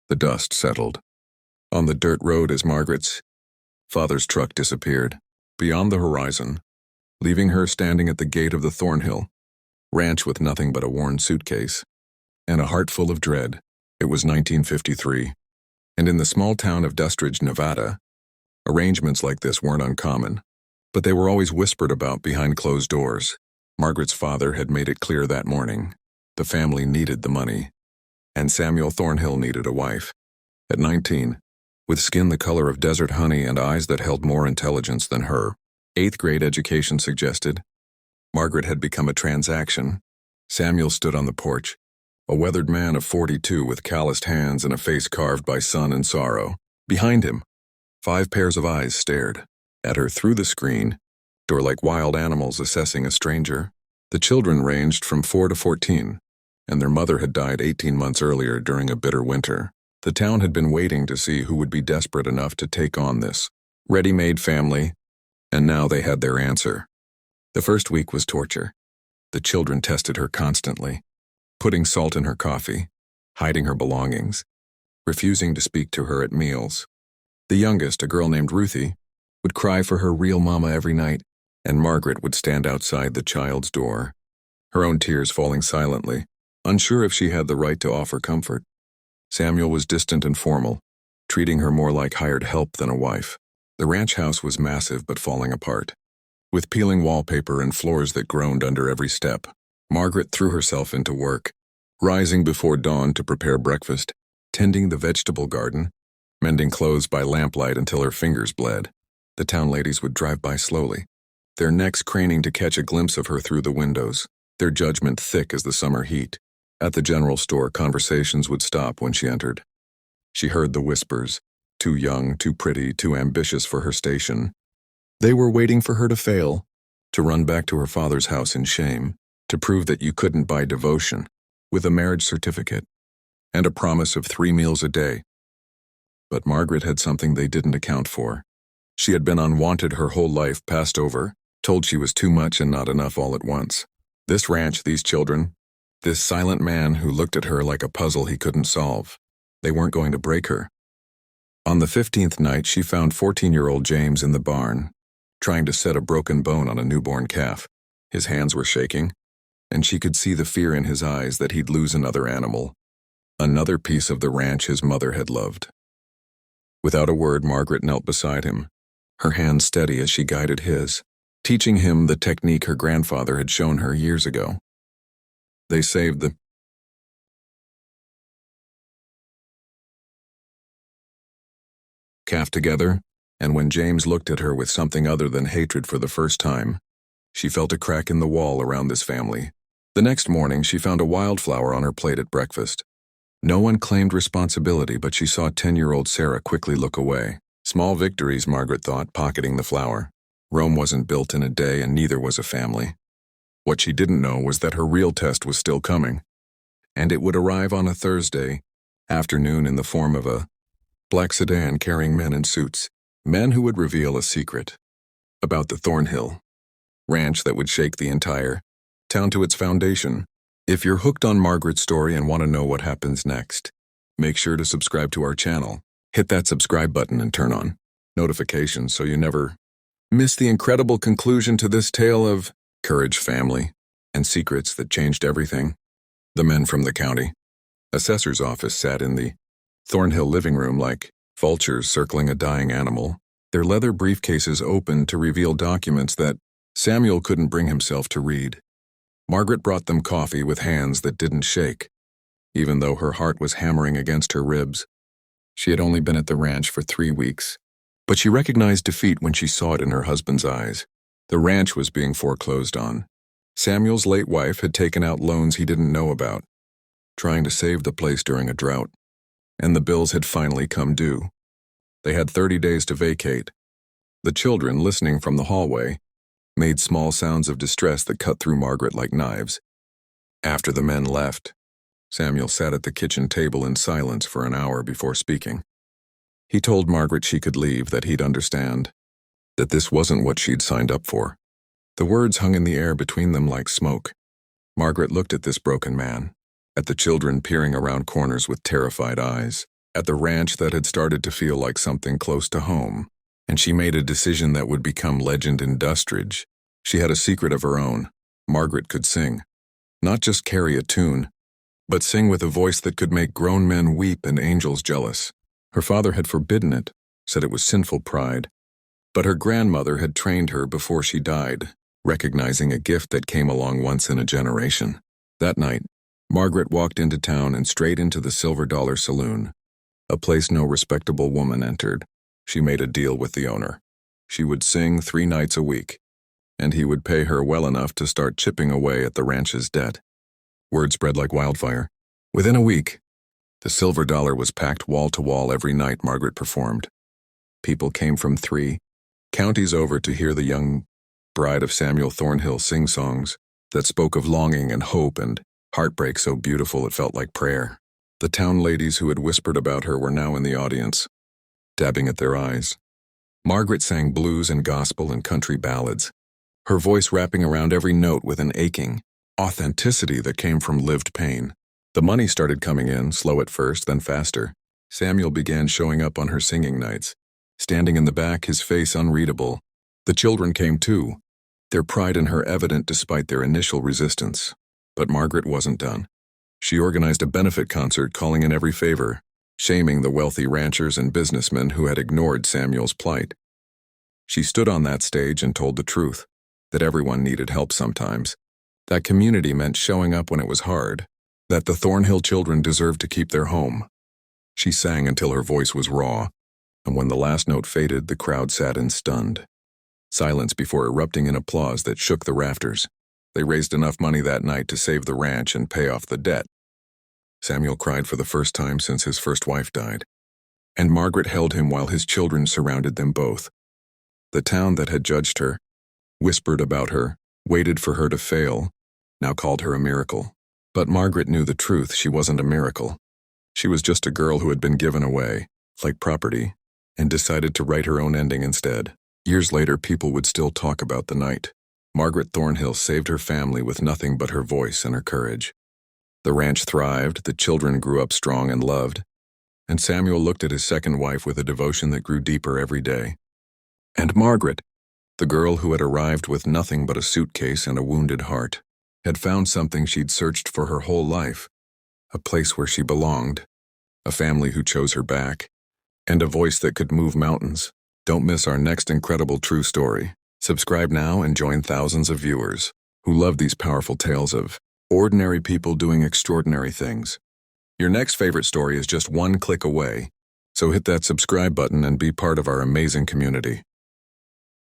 The dust settled. On the dirt road as Margaret's father's truck disappeared, beyond the horizon, leaving her standing at the gate of the Thornhill ranch with nothing but a worn suitcase and a heart full of dread. It was 1953, and in the small town of Dustridge, Nevada, arrangements like this weren't uncommon, but they were always whispered about behind closed doors. Margaret's father had made it clear that morning. The family needed the money, and Samuel Thornhill needed a wife. At 19, with skin the color of desert honey and eyes that held more intelligence than her eighth-grade education suggested, Margaret had become a transaction. Samuel stood on the porch, a weathered man of 42 with calloused hands and a face carved by sun and sorrow. Behind him, 5 pairs of eyes stared at her through the screen door like wild animals assessing a stranger. The children ranged from 4 to 14, and their mother had died 18 months earlier during a bitter winter. The town had been waiting to see who would be desperate enough to take on this ready-made family, and now they had their answer. The first week was torture. The children tested her constantly, putting salt in her coffee, hiding her belongings, refusing to speak to her at meals. The youngest, a girl named Ruthie, would cry for her real mama every night, and Margaret would stand outside the child's door, her own tears falling silently, unsure if she had the right to offer comfort. Samuel was distant and formal, treating her more like hired help than a wife. The ranch house was massive but falling apart, with peeling wallpaper and floors that groaned under every step. Margaret threw herself into work, rising before dawn to prepare breakfast, tending the vegetable garden, mending clothes by lamplight until her fingers bled. The town ladies would drive by slowly, their necks craning to catch a glimpse of her through the windows, their judgment thick as the summer heat. At the general store, conversations would stop when she entered. She heard the whispers, too young, too pretty, too ambitious for her station. They were waiting for her to fail, to run back to her father's house in shame, to prove that you couldn't buy devotion with a marriage certificate and a promise of 3 meals a day. But Margaret had something they didn't account for. She had been unwanted her whole life, passed over, told she was too much and not enough all at once. This ranch, these children, this silent man who looked at her like a puzzle he couldn't solve. They weren't going to break her. On the 15th night, she found 14-year-old James in the barn, trying to set a broken bone on a newborn calf. His hands were shaking, and she could see the fear in his eyes that he'd lose another animal, another piece of the ranch his mother had loved. Without a word, Margaret knelt beside him, her hand steady as she guided his, teaching him the technique her grandfather had shown her years ago. They saved the calf together, and when James looked at her with something other than hatred for the first time, she felt a crack in the wall around this family. The next morning, she found a wildflower on her plate at breakfast. No one claimed responsibility, but she saw 10-year-old Sarah quickly look away. Small victories, Margaret thought, pocketing the flower. Rome wasn't built in a day, and neither was a family. What she didn't know was that her real test was still coming, and it would arrive on a Thursday afternoon in the form of a black sedan carrying men in suits, men who would reveal a secret about the Thornhill ranch that would shake the entire town to its foundation. If you're hooked on Margaret's story and want to know what happens next, make sure to subscribe to our channel. Hit that subscribe button and turn on notifications so you never miss the incredible conclusion to this tale of courage, family, and secrets that changed everything. The men from the county assessor's office sat in the Thornhill living room like vultures circling a dying animal, their leather briefcases open to reveal documents that Samuel couldn't bring himself to read. Margaret brought them coffee with hands that didn't shake, even though her heart was hammering against her ribs. She had only been at the ranch for 3 weeks, but she recognized defeat when she saw it in her husband's eyes. The ranch was being foreclosed on. Samuel's late wife had taken out loans he didn't know about, trying to save the place during a drought, and the bills had finally come due. They had 30 days to vacate. The children, listening from the hallway, made small sounds of distress that cut through Margaret like knives. After the men left, Samuel sat at the kitchen table in silence for an hour before speaking. He told Margaret she could leave, that he'd understand, that this wasn't what she'd signed up for. The words hung in the air between them like smoke. Margaret looked at this broken man, at the children peering around corners with terrified eyes, at the ranch that had started to feel like something close to home, and she made a decision that would become legend in Dustridge. She had a secret of her own. Margaret could sing. Not just carry a tune, but sing with a voice that could make grown men weep and angels jealous. Her father had forbidden it, said it was sinful pride, but her grandmother had trained her before she died, recognizing a gift that came along once in a generation. That night, Margaret walked into town and straight into the Silver Dollar Saloon, a place no respectable woman entered. She made a deal with the owner. She would sing 3 nights a week, and he would pay her well enough to start chipping away at the ranch's debt. Word spread like wildfire. Within a week, the Silver Dollar was packed wall to wall every night Margaret performed. People came from 3 counties over to hear the young bride of Samuel Thornhill sing songs that spoke of longing and hope and heartbreak so beautiful it felt like prayer. The town ladies who had whispered about her were now in the audience, dabbing at their eyes. Margaret sang blues and gospel and country ballads, her voice wrapping around every note with an aching authenticity that came from lived pain. The money started coming in, slow at first, then faster. Samuel began showing up on her singing nights, standing in the back, his face unreadable. The children came too, their pride in her evident despite their initial resistance. But Margaret wasn't done. She organized a benefit concert calling in every favor, shaming the wealthy ranchers and businessmen who had ignored Samuel's plight. She stood on that stage and told the truth, that everyone needed help sometimes, that community meant showing up when it was hard, that the Thornhill children deserved to keep their home. She sang until her voice was raw, and when the last note faded, the crowd sat in stunned silence before erupting in applause that shook the rafters. They raised enough money that night to save the ranch and pay off the debt. Samuel cried for the first time since his first wife died, and Margaret held him while his children surrounded them both. The town that had judged her, whispered about her, waited for her to fail, now called her a miracle. But Margaret knew the truth. She wasn't a miracle. She was just a girl who had been given away, like property, and decided to write her own ending instead. Years later, people would still talk about the night. Margaret Thornhill saved her family with nothing but her voice and her courage. The ranch thrived, the children grew up strong and loved, and Samuel looked at his second wife with a devotion that grew deeper every day. And Margaret, the girl who had arrived with nothing but a suitcase and a wounded heart, had found something she'd searched for her whole life, a place where she belonged, a family who chose her back, and a voice that could move mountains. Don't miss our next incredible true story. Subscribe now and join thousands of viewers who love these powerful tales of ordinary people doing extraordinary things. Your next favorite story is just 1 click away, so hit that subscribe button and be part of our amazing community.